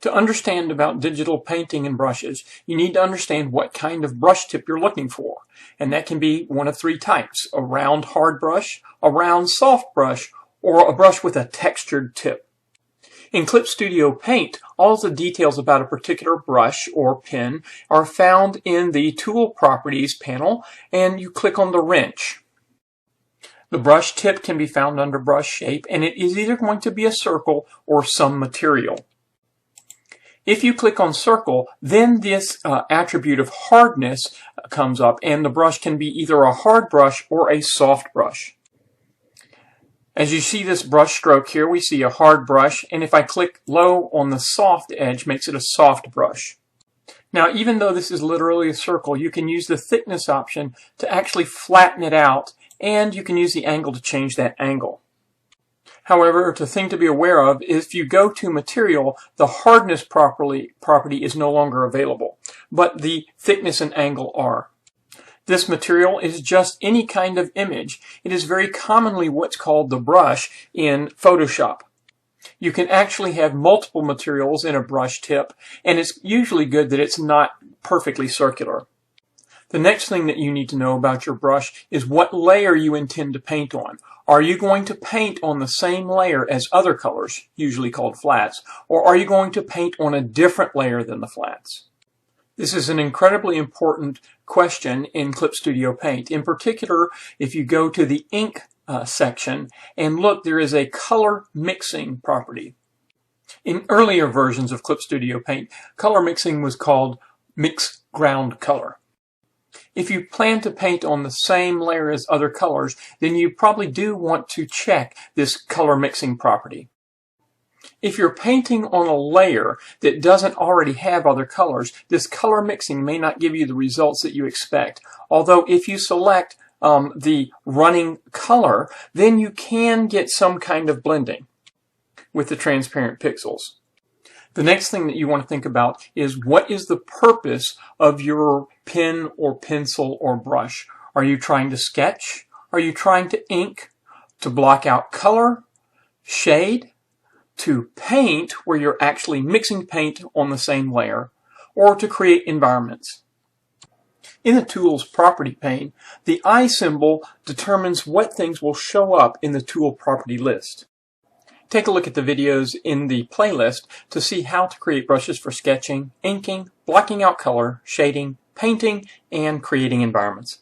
To understand about digital painting and brushes, you need to understand what kind of brush tip you're looking for. And that can be one of three types: a round hard brush, a round soft brush, or a brush with a textured tip. In Clip Studio Paint, all the details about a particular brush or pen are found in the Tool Properties panel, and you click on the wrench. The brush tip can be found under Brush Shape, and it is either going to be a circle or some material. If you click on circle, then this attribute of hardness comes up, and the brush can be either a hard brush or a soft brush. As you see this brush stroke here, we see a hard brush, and if I click low on the soft edge, makes it a soft brush. Now, even though this is literally a circle, you can use the thickness option to actually flatten it out, and you can use the angle to change that angle. However, the thing to be aware of is if you go to material, the hardness property is no longer available, but the thickness and angle are. This material is just any kind of image. It is very commonly what's called the brush in Photoshop. You can actually have multiple materials in a brush tip, and it's usually good that it's not perfectly circular. The next thing that you need to know about your brush is what layer you intend to paint on. Are you going to paint on the same layer as other colors, usually called flats, or are you going to paint on a different layer than the flats? This is an incredibly important question in Clip Studio Paint. In particular, if you go to the ink section and look, there is a color mixing property. In earlier versions of Clip Studio Paint, color mixing was called mix ground color. If you plan to paint on the same layer as other colors, then you probably do want to check this color mixing property. If you're painting on a layer that doesn't already have other colors, this color mixing may not give you the results that you expect. Although if you select the running color, then you can get some kind of blending with the transparent pixels. The next thing that you want to think about is what is the purpose of your pen or pencil or brush? Are you trying to sketch? Are you trying to ink? To block out color? Shade? To paint, where you're actually mixing paint on the same layer? Or to create environments? In the Tools Property pane, the eye symbol determines what things will show up in the tool property list. Take a look at the videos in the playlist to see how to create brushes for sketching, inking, blocking out color, shading, painting, and creating environments.